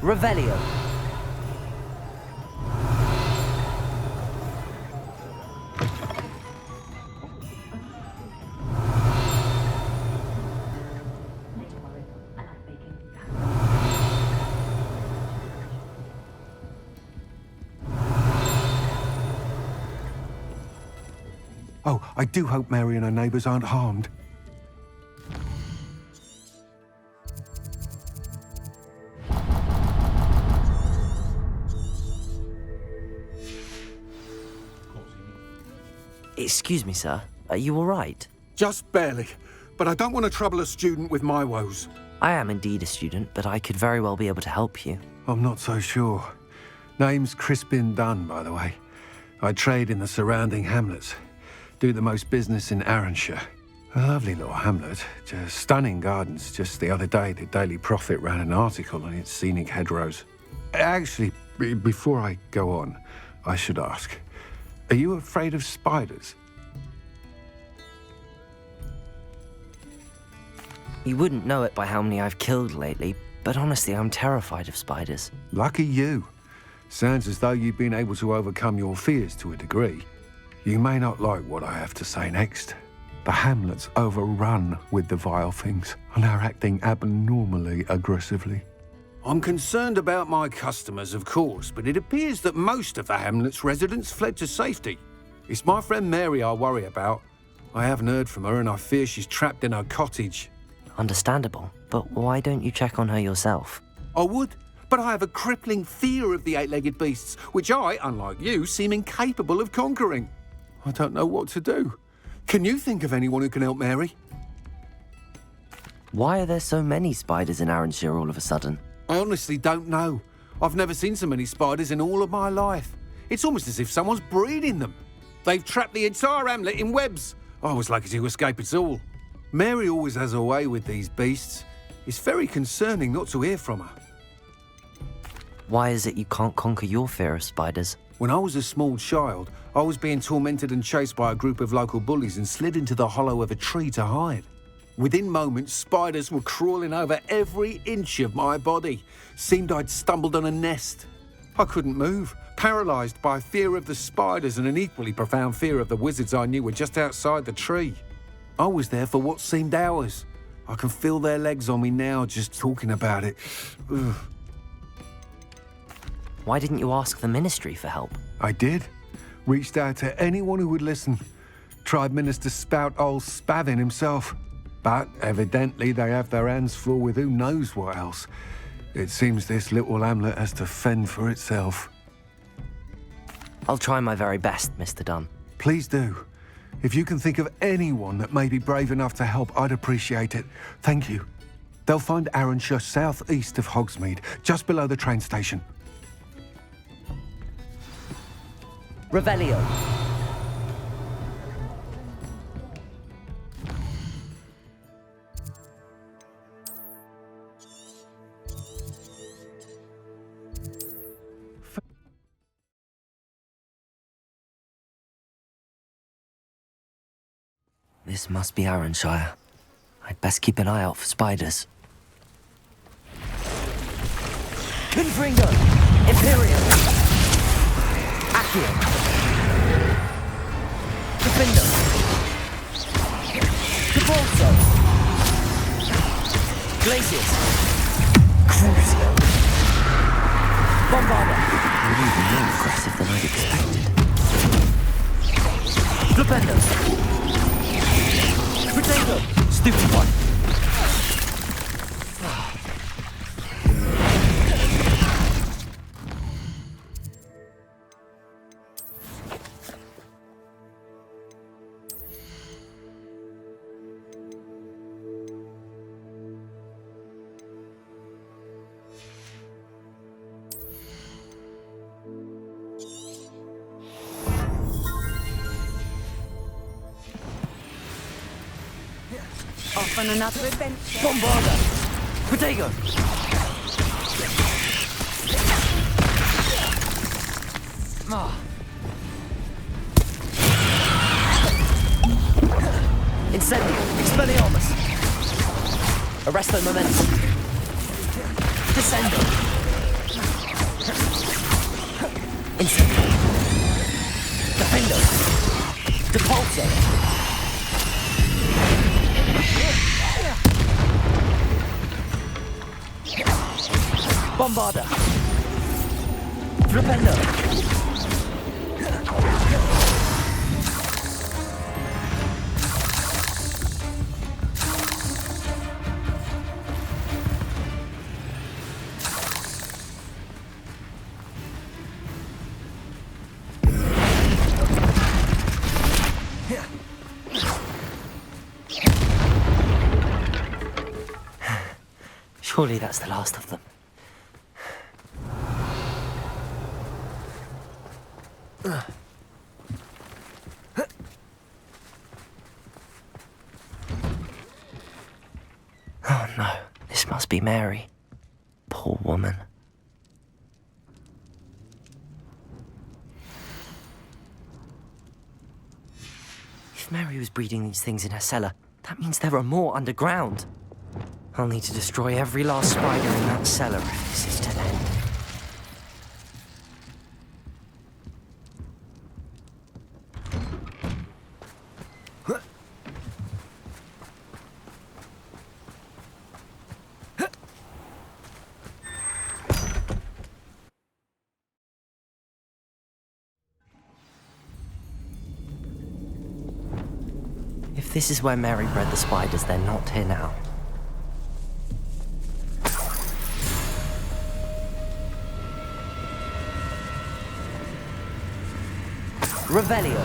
Revelio. Oh, I do hope Mary and her neighbours aren't harmed. Excuse me, sir. Are you all right? Just barely. But I don't want to trouble a student with my woes. I am indeed a student, but I could very well be able to help you. I'm not so sure. Name's Crispin Dunn, by the way. I trade in the surrounding hamlets. Do the most business in Arranshire. A lovely little hamlet. Just stunning gardens. Just the other day, the Daily Prophet ran an article on its scenic hedgerows. Actually, before I go on, I should ask, are you afraid of spiders? You wouldn't know it by how many I've killed lately, but honestly, I'm terrified of spiders. Lucky you. Sounds as though you've been able to overcome your fears to a degree. You may not like what I have to say next. The hamlet's overrun with the vile things, and are acting abnormally aggressively. I'm concerned about my customers, of course, but it appears that most of the hamlet's residents fled to safety. It's my friend Mary I worry about. I haven't heard from her, and I fear she's trapped in her cottage. Understandable, but why don't you check on her yourself? I would, but I have a crippling fear of the eight-legged beasts, which I, unlike you, seem incapable of conquering. I don't know what to do. Can you think of anyone who can help Mary? Why are there so many spiders in Arranshire all of a sudden? I honestly don't know. I've never seen so many spiders in all of my life. It's almost as if someone's breeding them. They've trapped the entire hamlet in webs. I was lucky to escape it all. Mary always has a way with these beasts. It's very concerning not to hear from her. Why is it you can't conquer your fear of spiders? When I was a small child, I was being tormented and chased by a group of local bullies and slid into the hollow of a tree to hide. Within moments, spiders were crawling over every inch of my body. Seemed I'd stumbled on a nest. I couldn't move, paralysed by fear of the spiders and an equally profound fear of the wizards I knew were just outside the tree. I was there for what seemed hours. I can feel their legs on me now just talking about it. Ugh. Why didn't you ask the ministry for help? I did. Reached out to anyone who would listen. Tried Minister Spout old Spavin himself. But evidently they have their hands full with who knows what else. It seems this little hamlet has to fend for itself. I'll try my very best, Mr. Dunn. Please do. If you can think of anyone that may be brave enough to help, I'd appreciate it. Thank you. They'll find Arranshire southeast of Hogsmeade, just below the train station. Revelio. This must be Arranshire. I'd best keep an eye out for spiders. Confringo! Imperium! Accio! Defender! Cabolso! Glacius! Crucio! Bombarda! You're even more aggressive than I'd expected. Flipendo! Potato! Stupid one! Off on another adventure. Bombarda! Potato! Incendio! Expelliarmus! Arresto Momentum! Descendo! Incendio. Defendo. Depulso. Bombarda. Flipendo. Surely that's the last of them. Oh no, this must be Mary. Poor woman. If Mary was breeding these things in her cellar, that means there are more underground. I'll need to destroy every last spider in that cellar if this is to end. If this is where Mary bred the spiders, they're not here now. Revelio.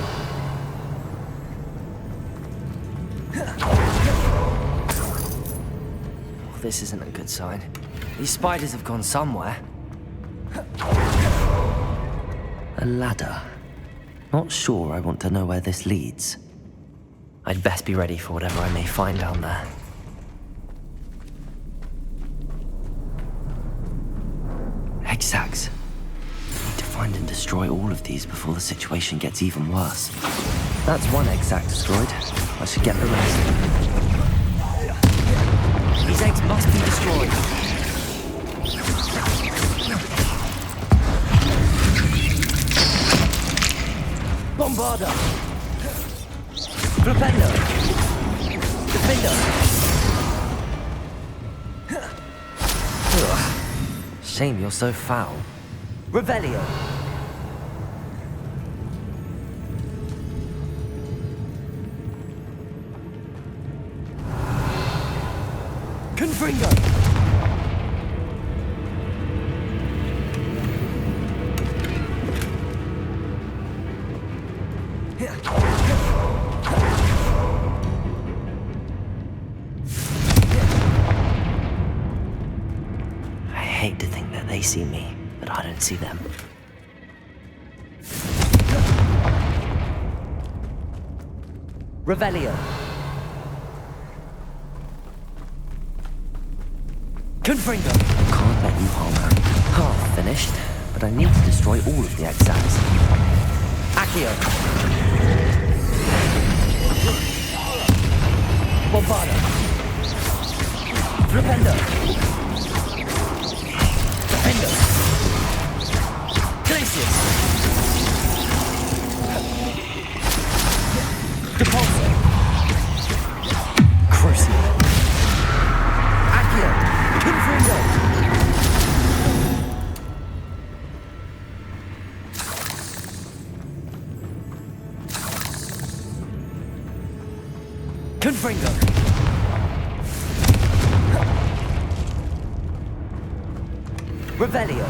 Oh, this isn't a good sign. These spiders have gone somewhere. A ladder. Not sure I want to know where this leads. I'd best be ready for whatever I may find down there. Exacts. Find and destroy all of these before the situation gets even worse. That's one exact destroyed. I should get the rest. These eggs must be destroyed. Bombarda. Flipendo. Defendo. Shame you're so foul. Revelio. Confringo. I hate to think that they see me, but I don't see them. Revelio. Confringo. Can't let you harm her. Half finished, but I need to destroy all of the exacts. Accio. Bombarda. Flipendo. Defendo. Glacius. Depulso. Crucial. Accio. Confringo. Confringo. Revelio.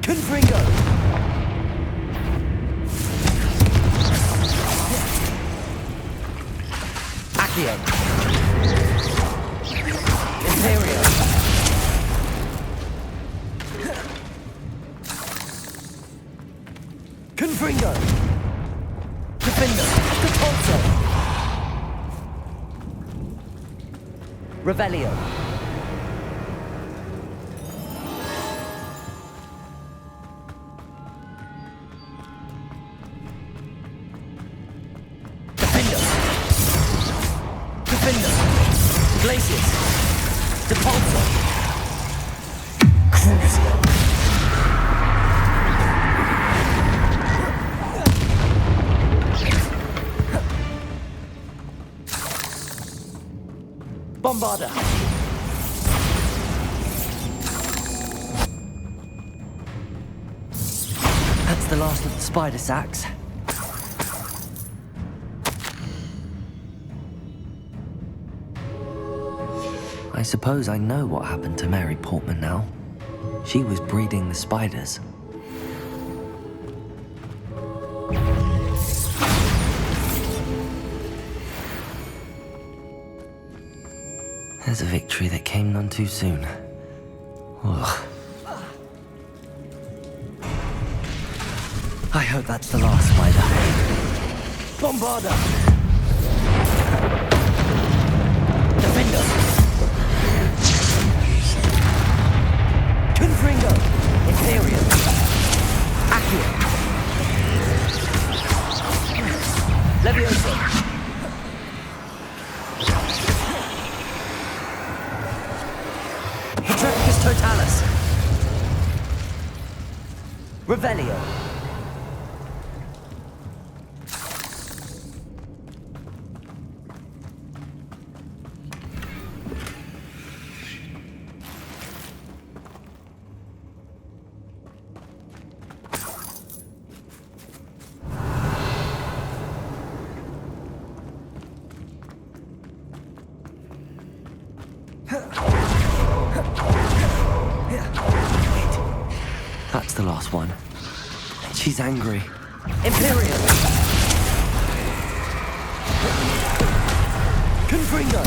Confringo. Accio. Imperio. Confringo. Defendo. Depulso. Revelio. Bombarder! That's the last of the spider sacks. I suppose I know what happened to Mary Portman now. She was breeding the spiders. There's a victory that came none too soon. Ugh. I hope that's the last spider. Bombarder! Defender! Confringo! Imperium! Accio! Levioso! Intrepid Totalis! Revelio! That's the last one. She's angry. Imperium! Confringo!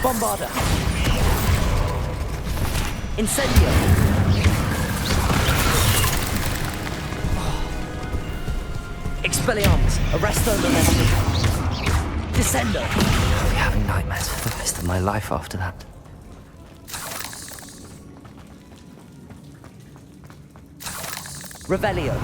Bombarder! Incendio! Expelliarmus! Arresto Memento! Descendo! I'll be having nightmares for the rest of my life after that. Revelio!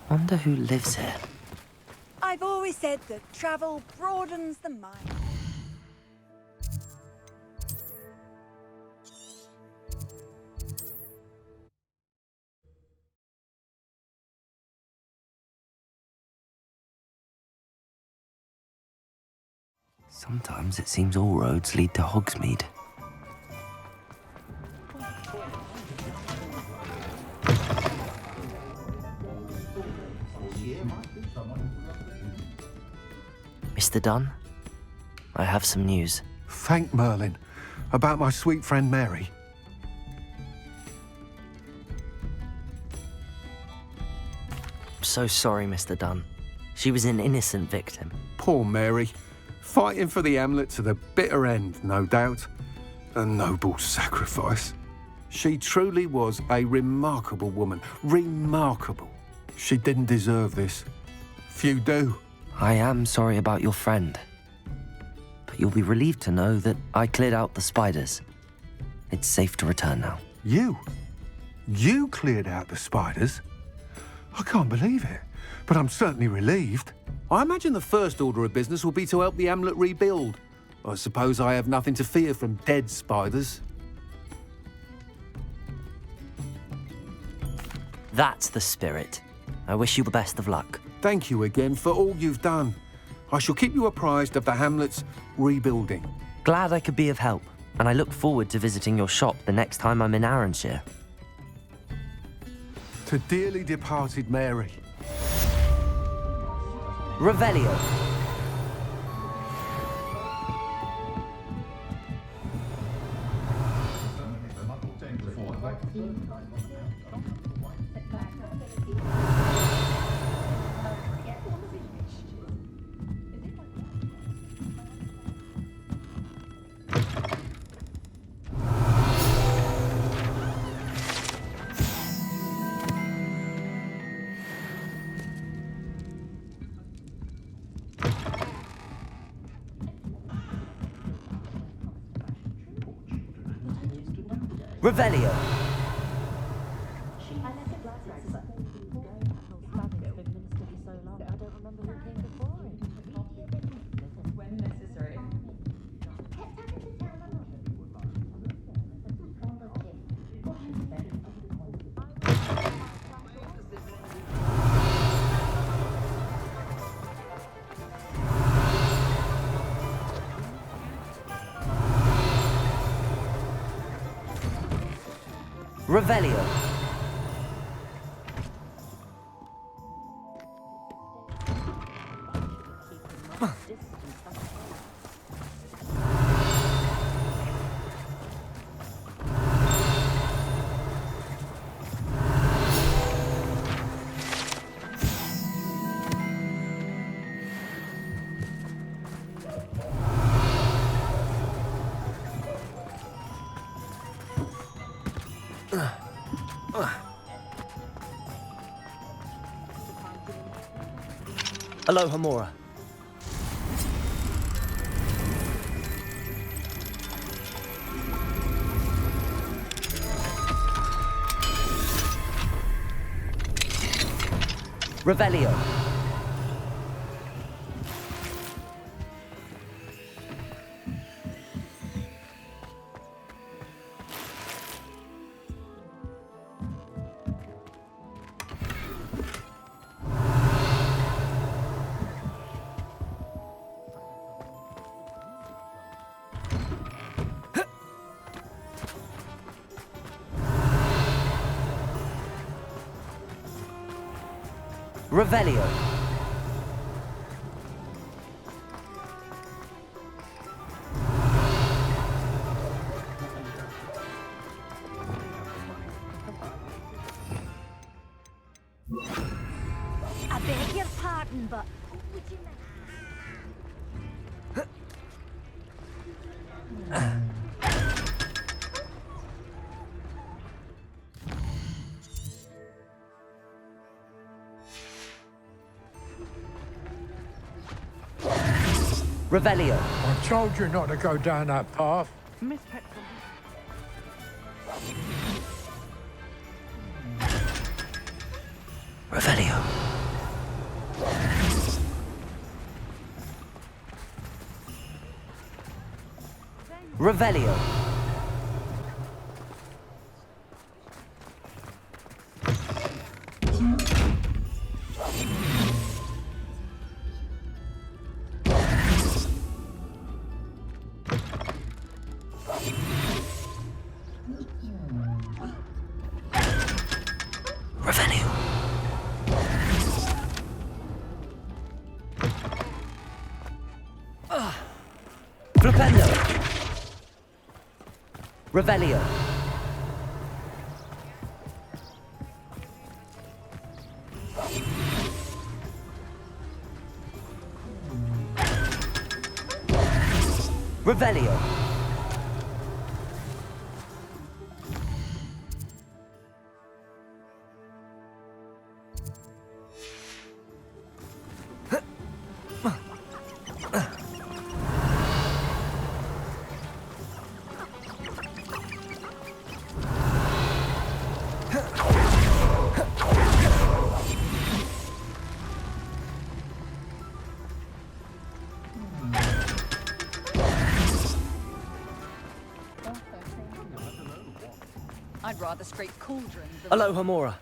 Wonder who lives here. I've always said that travel broadens the mind. Sometimes it seems all roads lead to Hogsmeade. Mr. Dunn, I have some news. Thank Merlin. About my sweet friend Mary. I'm so sorry, Mr. Dunn. She was an innocent victim. Poor Mary. Fighting for the Hamlet to the bitter end, no doubt. A noble sacrifice. She truly was a remarkable woman. Remarkable. She didn't deserve this. Few do. I am sorry about your friend. But you'll be relieved to know that I cleared out the spiders. It's safe to return now. You? You cleared out the spiders? I can't believe it, but I'm certainly relieved. I imagine the first order of business will be to help the Hamlet rebuild. I suppose I have nothing to fear from dead spiders. That's the spirit. I wish you the best of luck. Thank you again for all you've done. I shall keep you apprised of the hamlet's rebuilding. Glad I could be of help, and I look forward to visiting your shop the next time I'm in Arranshire. To dearly departed Mary. Revelio. Revelio. Revelio. Aloha Mora. Revelio. Revelio. I beg your pardon, but would you like... Revelio. I told you not to go down that path. Revelio. Revelio. Revelio. Flipendo. Revelio. Revelio. I'd rather scrape cauldrons than... Aloha Mora.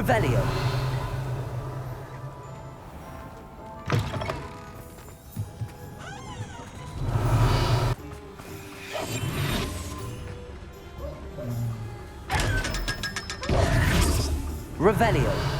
Revelio. Revelio.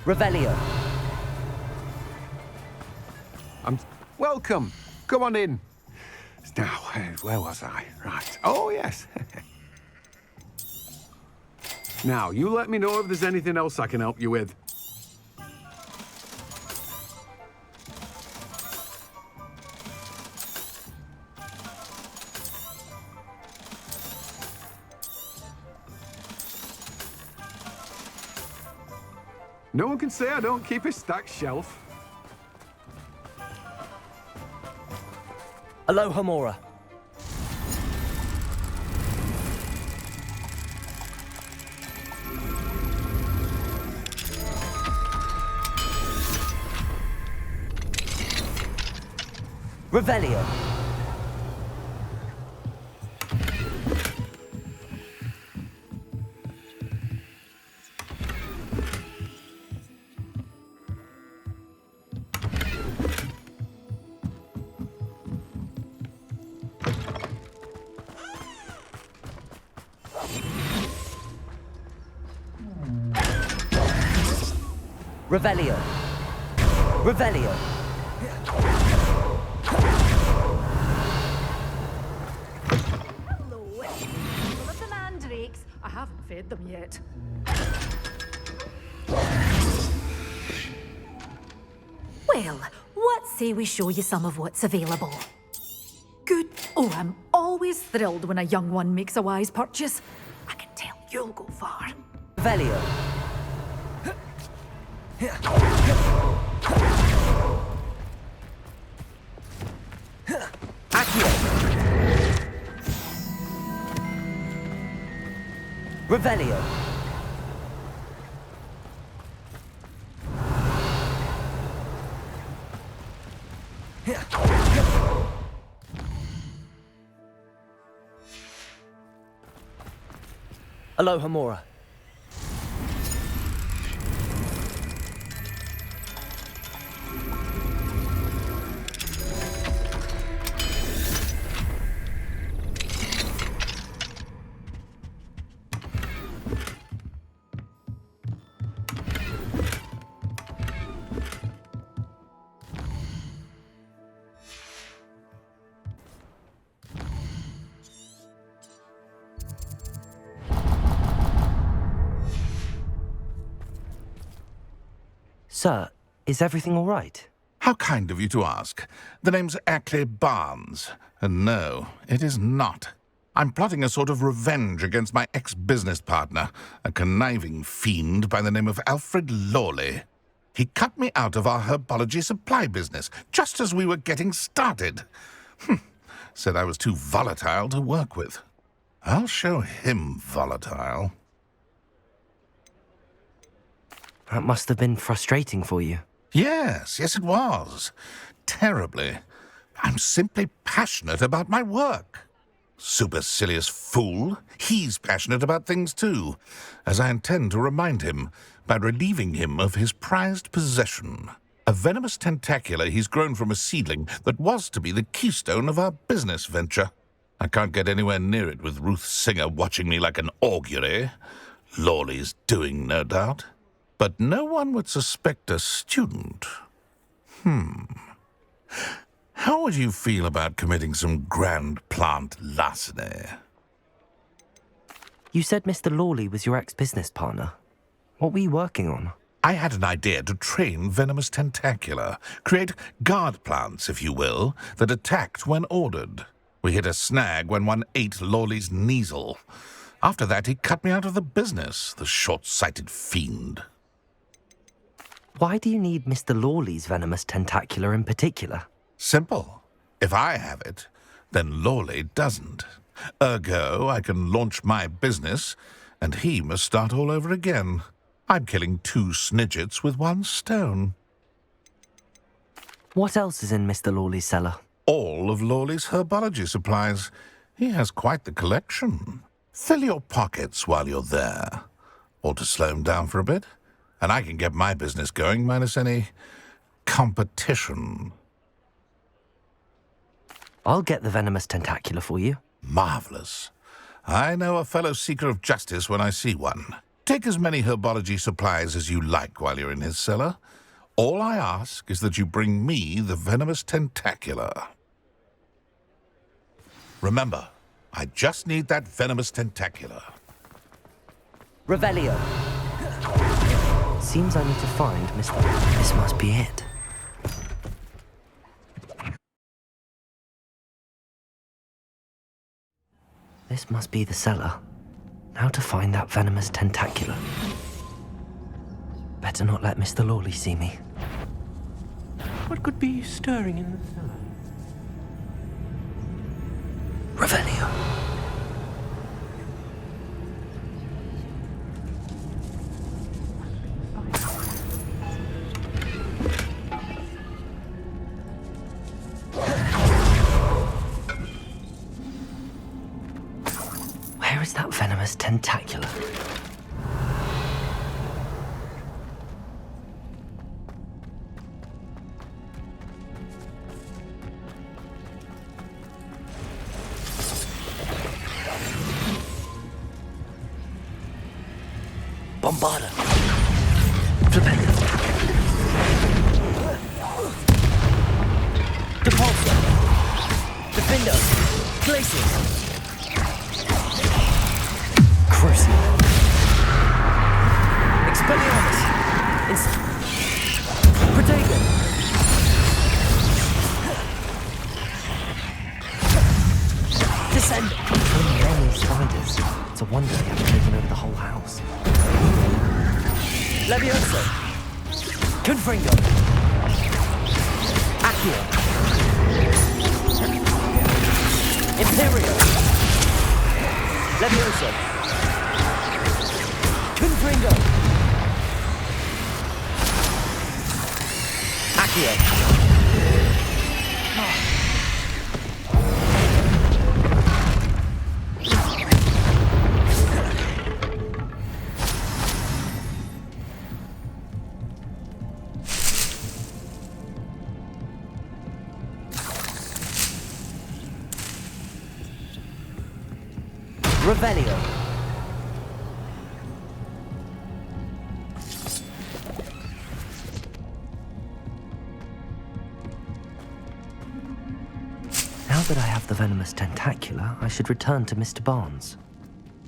Revelio. Welcome. Come on in. Now, where was I? Right. Oh, yes. Now, you let me know if there's anything else I can help you with. No one can say I don't keep a stacked shelf. Aloha Mora. Revelio. Revelio. Revelio. Hello. Well, the mandrakes. I haven't fed them yet. Well, what say we show you some of what's available? Good. Oh, I'm always thrilled when a young one makes a wise purchase. I can tell you'll go far. Revelio. Accio. Revelio. Aloha Mora. Sir, is everything all right? How kind of you to ask. The name's Ackley Barnes. And no, it is not. I'm plotting a sort of revenge against my ex-business partner, a conniving fiend by the name of Alfred Lawley. He cut me out of our herbology supply business, just as we were getting started. Said I was too volatile to work with. I'll show him volatile. That must have been frustrating for you. Yes, it was. Terribly. I'm simply passionate about my work. Supercilious fool. He's passionate about things too, as I intend to remind him by relieving him of his prized possession. A venomous tentacular he's grown from a seedling that was to be the keystone of our business venture. I can't get anywhere near it with Ruth Singer watching me like an augury. Lawley's doing, no doubt. But no one would suspect a student. How would you feel about committing some grand plant larceny? You said Mr. Lawley was your ex-business partner. What were you working on? I had an idea to train venomous tentacula, create guard plants, if you will, that attacked when ordered. We hit a snag when one ate Lawley's Kneasel. After that, he cut me out of the business, the short-sighted fiend. Why do you need Mr. Lawley's venomous tentacular in particular? Simple. If I have it, then Lawley doesn't. Ergo, I can launch my business, and he must start all over again. I'm killing 2 snidgets with 1 stone. What else is in Mr. Lawley's cellar? All of Lawley's herbology supplies. He has quite the collection. Fill your pockets while you're there. Or to slow him down for a bit, and I can get my business going minus any competition. I'll get the venomous tentacula for you. Marvelous. I know a fellow seeker of justice when I see one. Take as many herbology supplies as you like while you're in his cellar. All I ask is that you bring me the venomous tentacula. Remember, I just need that venomous tentacula. Revelio. Seems I need to find Mr. This must be it. This must be the cellar. Now to find that venomous tentacula. Better not let Mr. Lawley see me. What could be stirring in the cellar? Revelio. Where is that venomous tentacula? Bombarda. Flipendo. Depulso. Defendo. Glacius. Crucial. Expelliarmus. Protego. Descend. So many spiders. It's a wonder they haven't taken over the whole house. Levioso. Confringo. Accio. Imperio. Levioso. Confringo. Accio. Revelio. Now that I have the venomous tentacula, I should return to Mr. Barnes.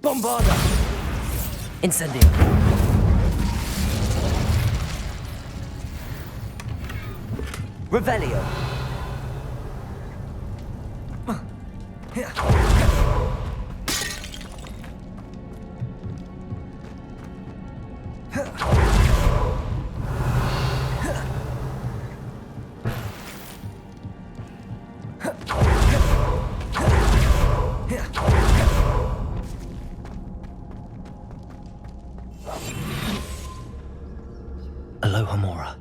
Bombarda! Incendio. Revelio. Aloha Mora.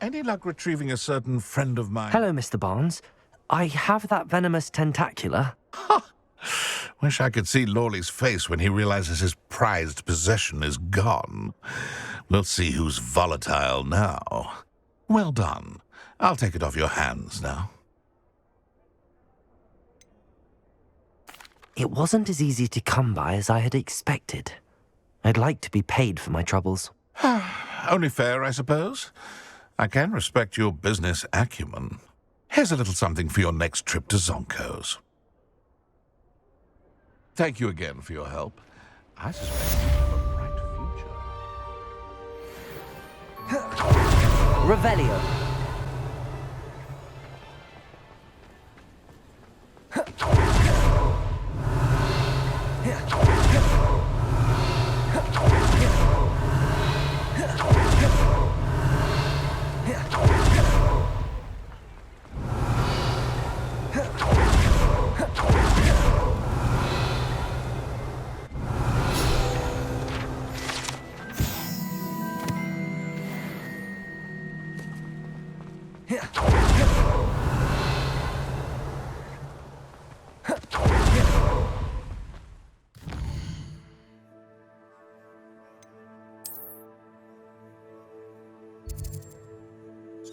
Any luck retrieving a certain friend of mine? Hello, Mr. Barnes. I have that venomous tentacula. Wish I could see Lawley's face when he realizes his prized possession is gone. We'll see who's volatile now. Well done. I'll take it off your hands now. It wasn't as easy to come by as I had expected. I'd like to be paid for my troubles. Only fair, I suppose. I can respect your business acumen. Here's a little something for your next trip to Zonko's. Thank you again for your help. I suspect you have a bright future. Revelio.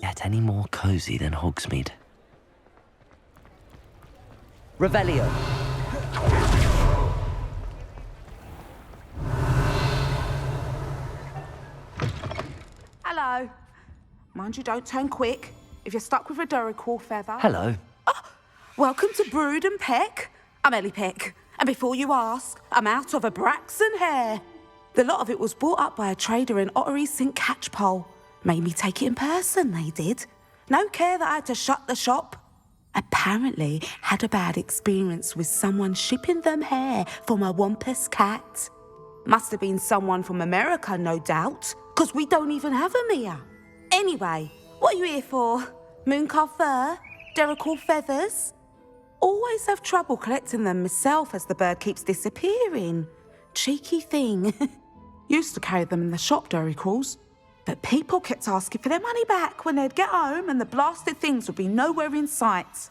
Get any more cozy than Hogsmeade. Revelio. Hello. Mind you don't turn quick. If you're stuck with a Duracell feather... Hello. Welcome to Brood and Peck. I'm Ellie Peck. And before you ask, I'm out of a Braxton hair. The lot of it was bought up by a trader in Ottery St. Catchpole. Made me take it in person, they did. No care that I had to shut the shop. Apparently had a bad experience with someone shipping them hair for my Wampus cat. Must have been someone from America, no doubt, because we don't even have them here. Anyway, what are you here for? Mooncarved fur? Duracell feathers? Always have trouble collecting them myself as the bird keeps disappearing. Cheeky thing. Used to carry them in the shop, Duracells. But people kept asking for their money back when they'd get home and the blasted things would be nowhere in sight.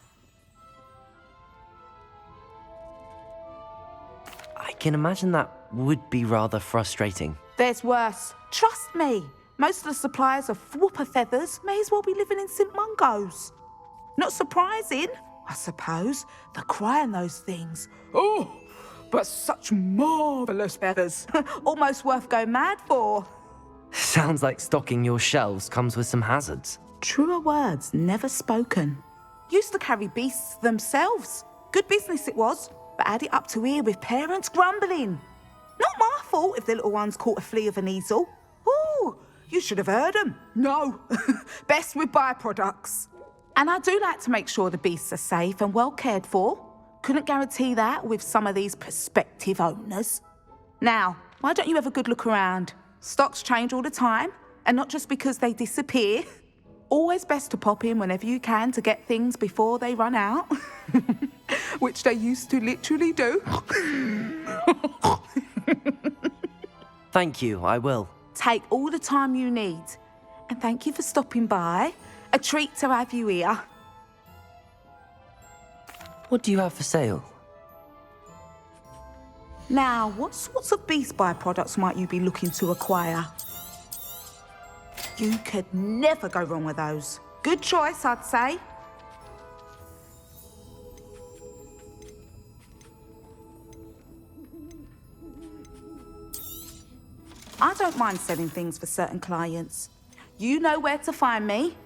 I can imagine that would be rather frustrating. There's worse. Trust me. Most of the suppliers of whooper feathers may as well be living in St. Mungo's. Not surprising, I suppose, the cry in those things. Oh, but such marvellous feathers. Almost worth going mad for. Sounds like stocking your shelves comes with some hazards. Truer words never spoken. Used to carry beasts themselves. Good business it was, but had it up to here with parents grumbling. Not my fault if the little ones caught a flea of an easel. Ooh, you should have heard them. No, best with byproducts. And I do like to make sure the beasts are safe and well cared for. Couldn't guarantee that with some of these prospective owners. Now, why don't you have a good look around? Stocks change all the time, and not just because they disappear. Always best to pop in whenever you can to get things before they run out. Which they used to literally do. Thank you, I will. Take all the time you need. And thank you for stopping by. A treat to have you here. What do you have for sale? Now, what sorts of beast byproducts might you be looking to acquire? You could never go wrong with those. Good choice, I'd say. I don't mind selling things for certain clients. You know where to find me.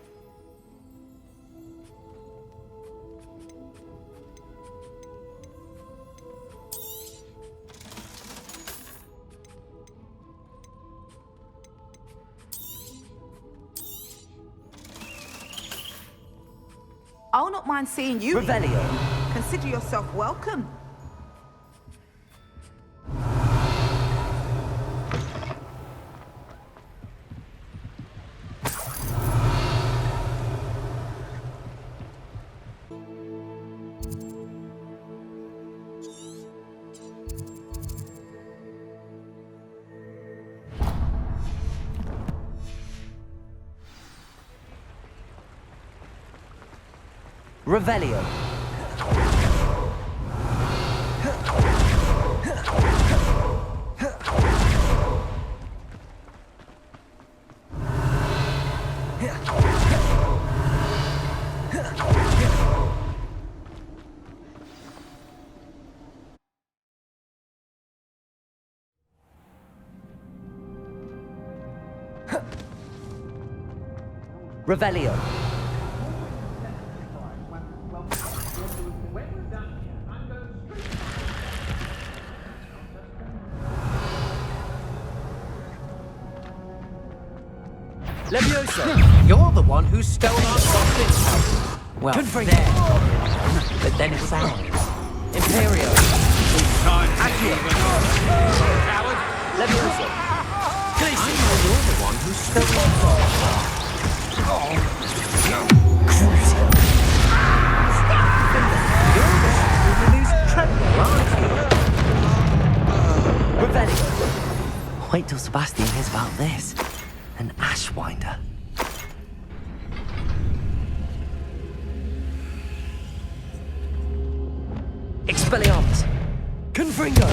I'll not mind seeing you. Revelio. Consider yourself welcome. Revelio. Revelio. Leviosa! You're the one who stole our goblin house. Well, Confringo. there. But then it was ours. Imperio. Accio. Coward. Leviosa. I know you're the one who stole our goblin. You're the one who lose treadmill, aren't you? Revelio. Wait till Sebastian hears about this. An Ashwinder. Expelliarmus. Confringo.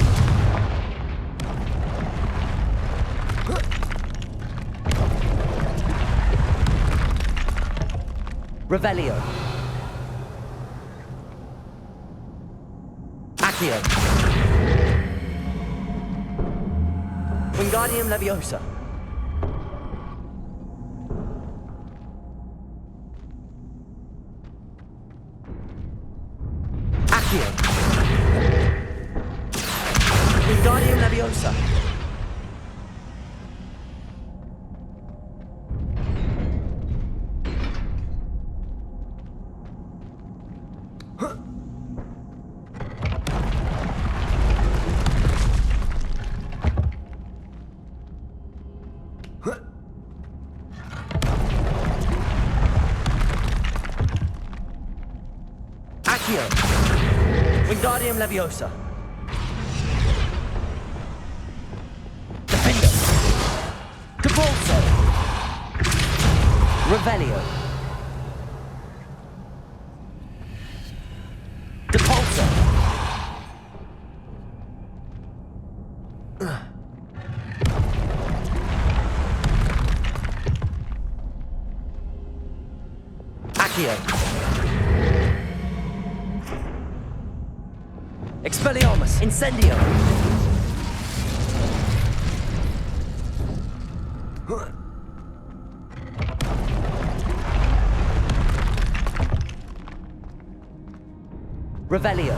Revelio. Accio. Wingardium Leviosa. Accio. Wingardium Leviosa. Accio. Wingardium Leviosa. Defender. Depulso. Revelio. Depulso. Accio. Expelliarmus. Incendio. Revelio.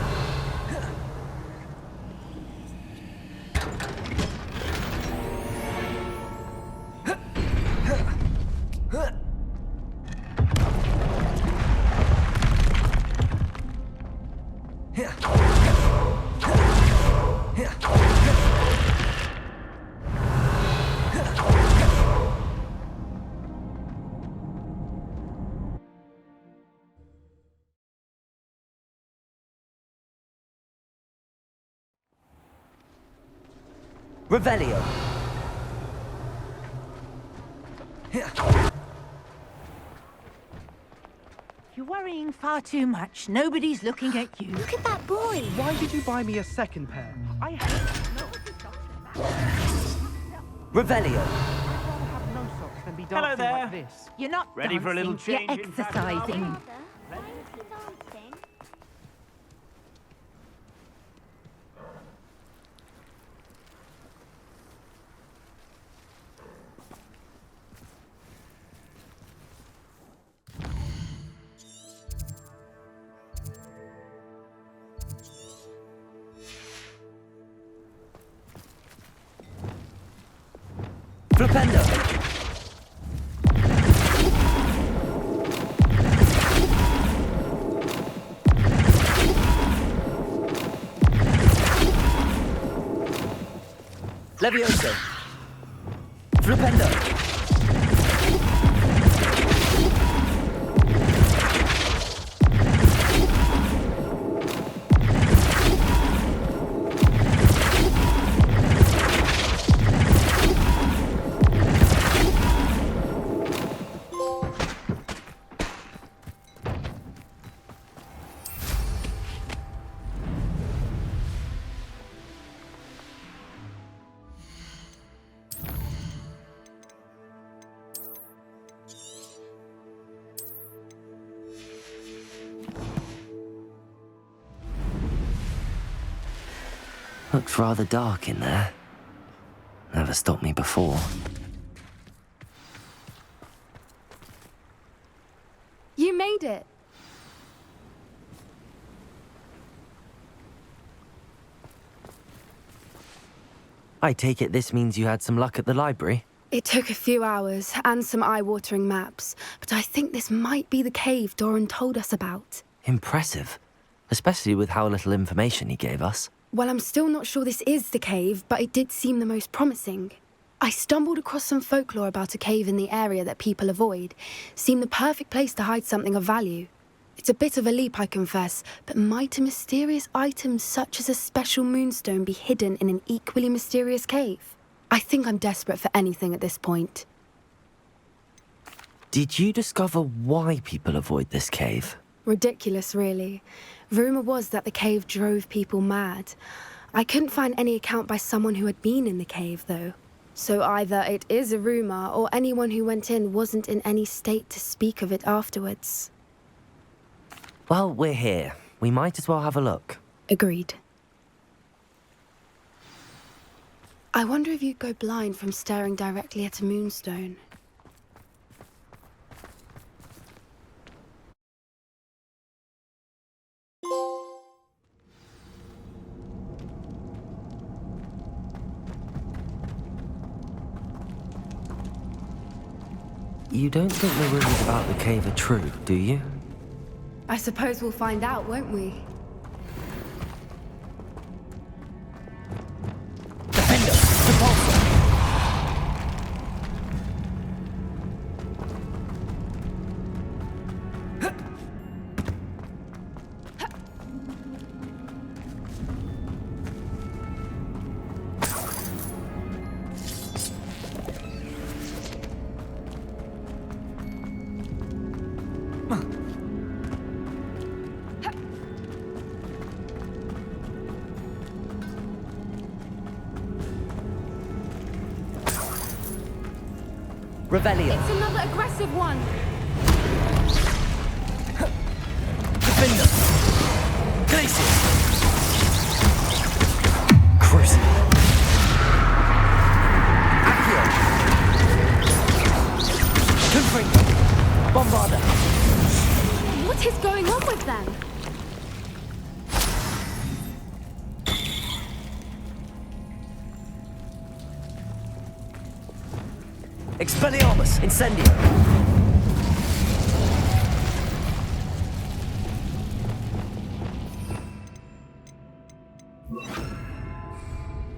Revelio. You're worrying far too much. Nobody's looking at you. Look at that boy. Why did you buy me a second pair? I have Revelio. no socks than be dancing like this. You're not Ready for a little dancing, change You're in fashion, exercising. Why is he dancing? Flipendo. Levioso. Flipendo. Looks rather dark in there. Never stopped me before. enjoyed it. I take it this means you had some luck at the library? It took a few hours and some eye-watering maps, but I think this might be the cave Doran told us about. Impressive. Especially with how little information he gave us. Well, I'm still not sure this is the cave, but it did seem the most promising. I stumbled across some folklore about a cave in the area that people avoid. Seemed the perfect place to hide something of value. It's a bit of a leap, I confess, but might a mysterious item such as a special moonstone be hidden in an equally mysterious cave? I think I'm desperate for anything at this point. Did you discover why people avoid this cave? Ridiculous, really. Rumour was that the cave drove people mad. I couldn't find any account by someone who had been in the cave, though. So either it is a rumour, or anyone who went in wasn't in any state to speak of it afterwards. Well, we're here. We might as well have a look. Agreed. I wonder if you'd go blind from staring directly at a moonstone. You don't think the rumours about the cave are true, do you? I suppose we'll find out, won't we? Defender! Repulsor! Revelio. It's another aggressive one! Defender! Glacius! Crucible! Accio! Confringo! Bombarda! What is going on with them? Expelliarmus! Incendio!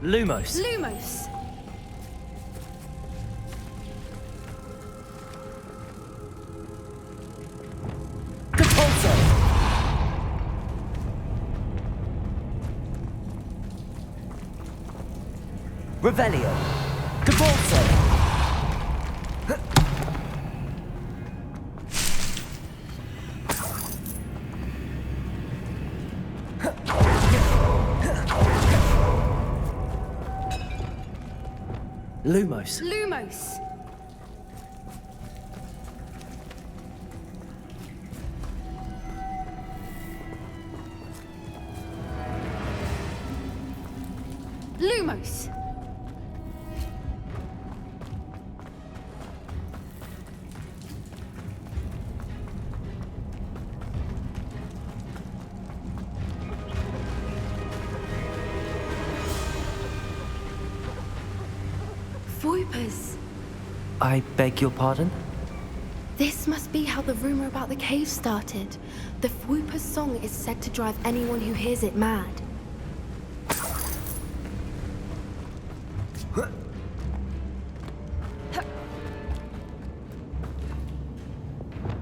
Lumos! Lumos! Depulso! Revelio! Depulso! Lumos. Lumos! Lumos! Voipers! I beg your pardon? This must be how the rumour about the cave started. The Voipers' song is said to drive anyone who hears it mad.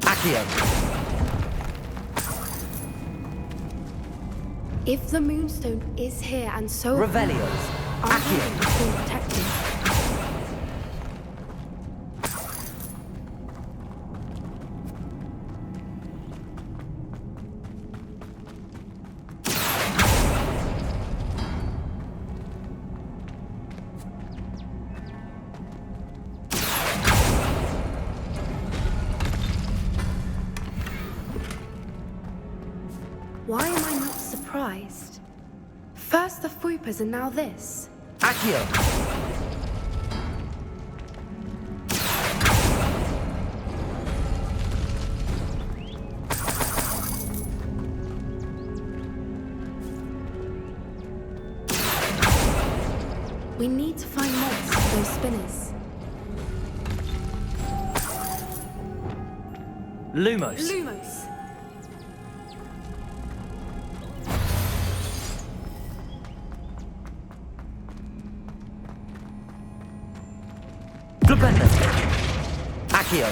Accio! If the moonstone is here and so are Revelio! Voipers, our Accio! land is being protected. Why am I not surprised? First the Voipers and now this. Accio! We need to find mods for those spinners. Lumos. Lumos. Glubenda. Accio.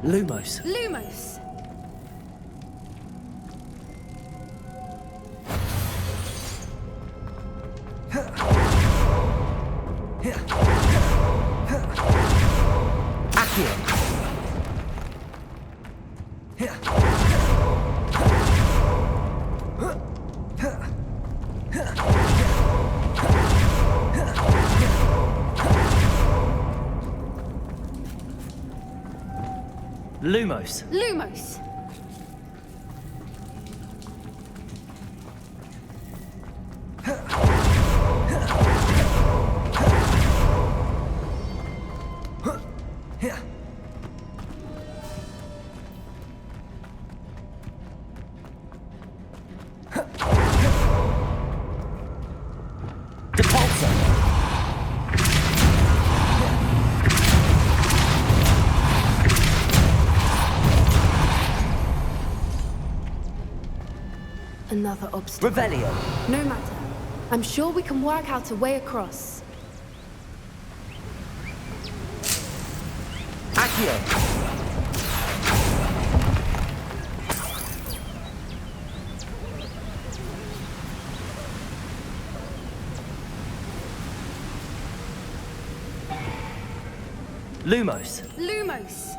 Lumos. Lumos. Accio. Lumos. Lumos. Another obstacle. Revelio. No matter. I'm sure we can work out a way across. Accio. Lumos. Lumos.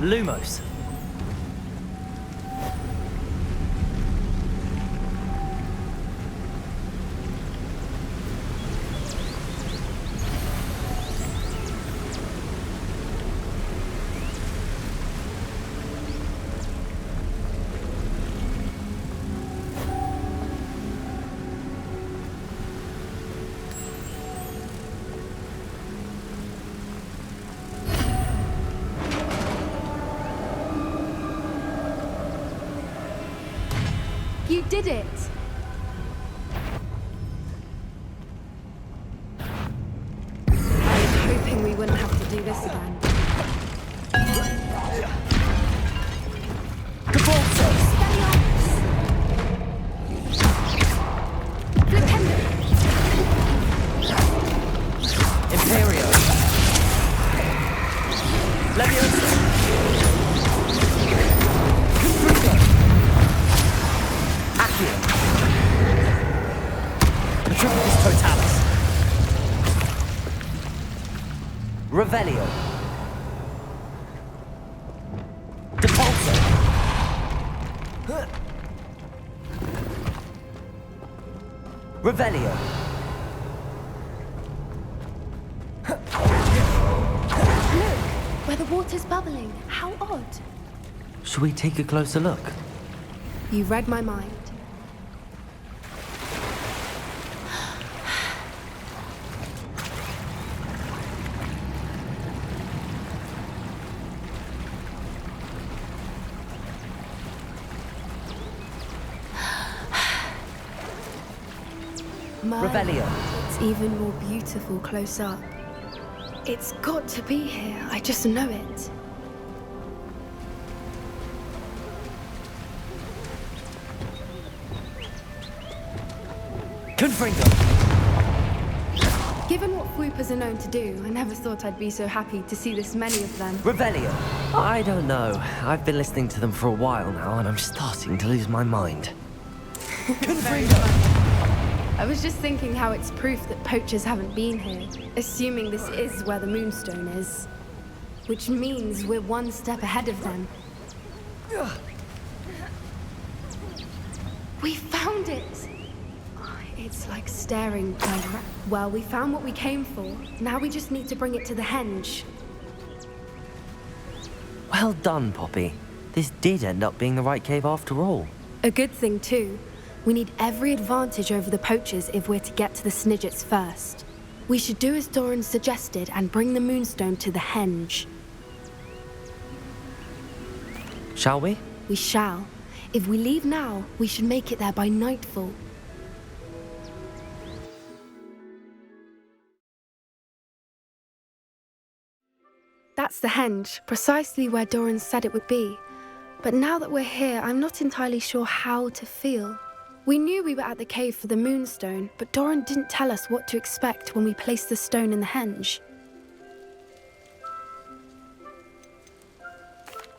Lumos. You did it! I was hoping we wouldn't have to do this again. Imperio. Leviosa. Accio. Intrepid Totalis. Revelio. Depulso. Revelio. Look, where the water's bubbling. How odd. Should we take a closer look? You read my mind. Revelio. It's even more beautiful close up. It's got to be here. I just know it. Confringo. Given what swoopers are known to do, I never thought I'd be so happy to see this many of them. Revelio. I don't know. I've been listening to them for a while now, and I'm starting to lose my mind. Confringo. I was just thinking how it's proof that poachers haven't been here, assuming this is where the Moonstone is. which means we're one step ahead of them. We found it! It's like staring by Well, we found what we came for. Now we just need to bring it to the henge. Well done, Poppy. This did end up being the right cave after all. A good thing, too. We need every advantage over the poachers if we're to get to the Snidgets first. We should do as Doran suggested and bring the Moonstone to the henge. Shall we? We shall. If we leave now, we should make it there by nightfall. That's the henge, precisely where Doran said it would be. But now that we're here, I'm not entirely sure how to feel. We knew we were at the cave for the Moonstone, but Doran didn't tell us what to expect when we placed the stone in the henge.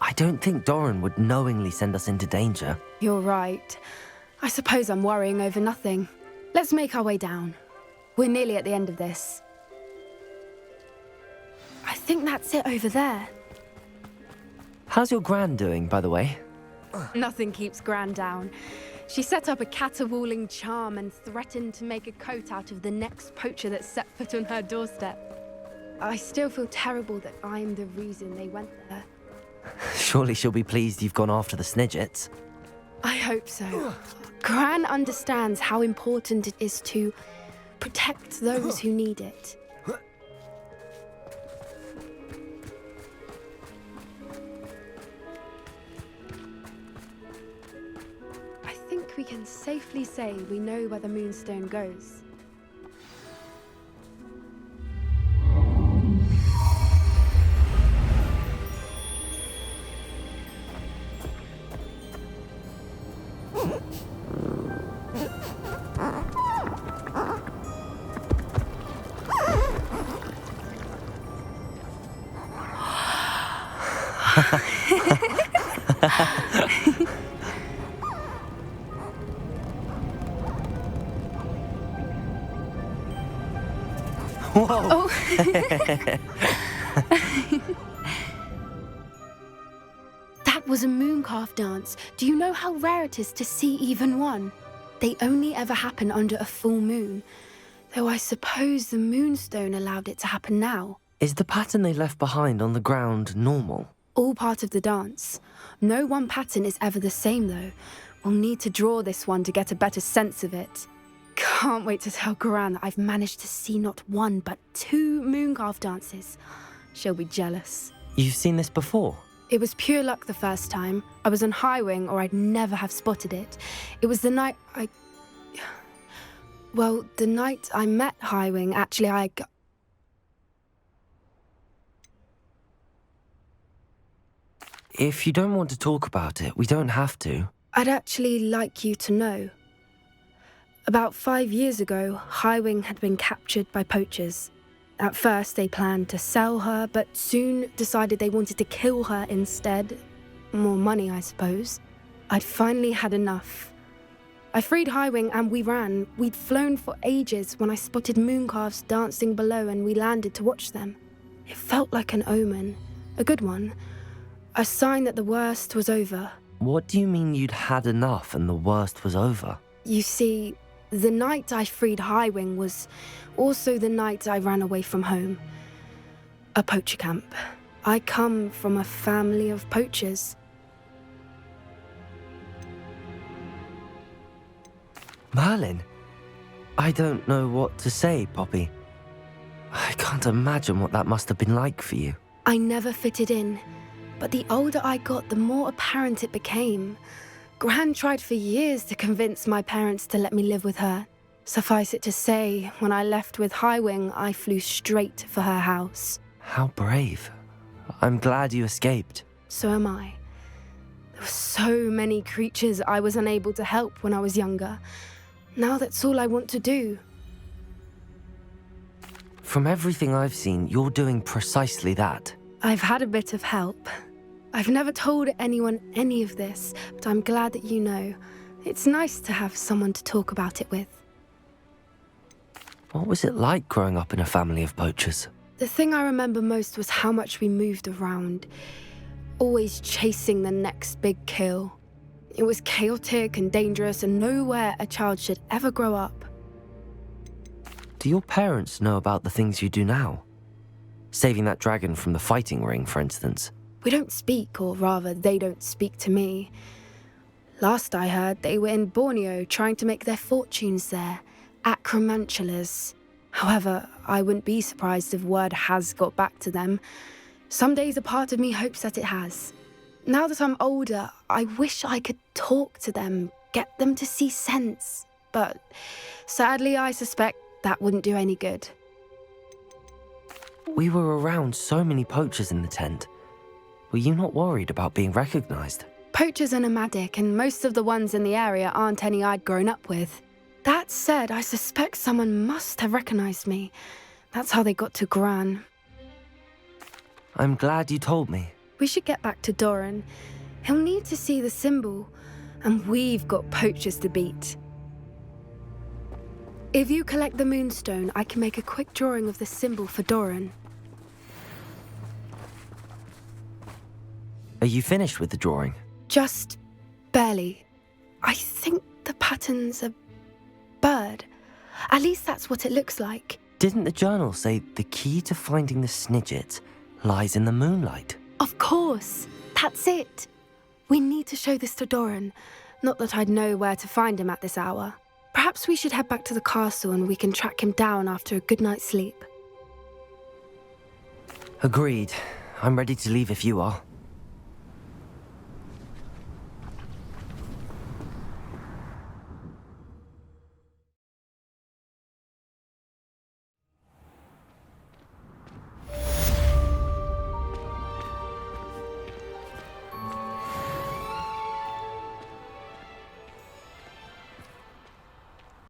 I don't think Doran would knowingly send us into danger. You're right. I suppose I'm worrying over nothing. Let's make our way down. We're nearly at the end of this. I think that's it over there. How's your Gran doing, by the way? Nothing keeps Gran down. She set up a caterwauling charm and threatened to make a coat out of the next poacher that set foot on her doorstep. I still feel terrible that I'm the reason they went there. Surely she'll be pleased you've gone after the Snidgets. I hope so. Gran understands how important it is to protect those who need it. I think we can safely say we know where the Moonstone goes. Whoa! Oh. That was a mooncalf dance. Do you know how rare it is to see even one? They only ever happen under a full moon. Though I suppose the Moonstone allowed it to happen now. Is the pattern they left behind on the ground normal? All part of the dance. No one pattern is ever the same, though. We'll need to draw this one to get a better sense of it. Can't wait to tell Gran that I've managed to see not one, but 2 mooncalf dances. She'll be jealous. You've seen this before? It was pure luck the first time. I was on Highwing, or I'd never have spotted it. It was the night Well, the night I met Highwing, actually, If you don't want to talk about it, we don't have to. I'd actually like you to know. About 5 years ago, Highwing had been captured by poachers. At first, they planned to sell her, but soon decided they wanted to kill her instead. More money, I suppose. I'd finally had enough. I freed Highwing and we ran. We'd flown for ages when I spotted mooncalves dancing below and we landed to watch them. It felt like an omen. A good one. A sign that the worst was over. What do you mean you'd had enough and the worst was over? You see, the night I freed Highwing was also the night I ran away from home. A poacher camp. I come from a family of poachers. Merlin? I don't know what to say, Poppy. I can't imagine what that must have been like for you. I never fitted in, but the older I got, the more apparent it became. Gran tried for years to convince my parents to let me live with her. Suffice it to say, when I left with Highwing, I flew straight for her house. How brave. I'm glad you escaped. So am I. There were so many creatures I was unable to help when I was younger. Now that's all I want to do. From everything I've seen, you're doing precisely that. I've had a bit of help. I've never told anyone any of this, but I'm glad that you know. It's nice to have someone to talk about it with. What was it like growing up in a family of poachers? The thing I remember most was how much we moved around, always chasing the next big kill. It was chaotic and dangerous and nowhere a child should ever grow up. Do your parents know about the things you do now? Saving that dragon from the fighting ring, for instance. We don't speak, or rather, they don't speak to me. Last I heard, they were in Borneo trying to make their fortunes there, acromantulas. However, I wouldn't be surprised if word has got back to them. Some days a part of me hopes that it has. Now that I'm older, I wish I could talk to them, get them to see sense. But sadly, I suspect that wouldn't do any good. We were around so many poachers in the tent. Were you not worried about being recognized? Poachers are nomadic, and most of the ones in the area aren't any I'd grown up with. That said, I suspect someone must have recognized me. That's how they got to Gran. I'm glad you told me. We should get back to Doran. He'll need to see the symbol, and we've got poachers to beat. If you collect the moonstone, I can make a quick drawing of the symbol for Doran. Are you finished with the drawing? Just barely. I think the pattern's a bird. At least that's what it looks like. Didn't the journal say the key to finding the Snidget lies in the moonlight? Of course. That's it. We need to show this to Doran. Not that I'd know where to find him at this hour. Perhaps we should head back to the castle and we can track him down after a good night's sleep. Agreed. I'm ready to leave if you are.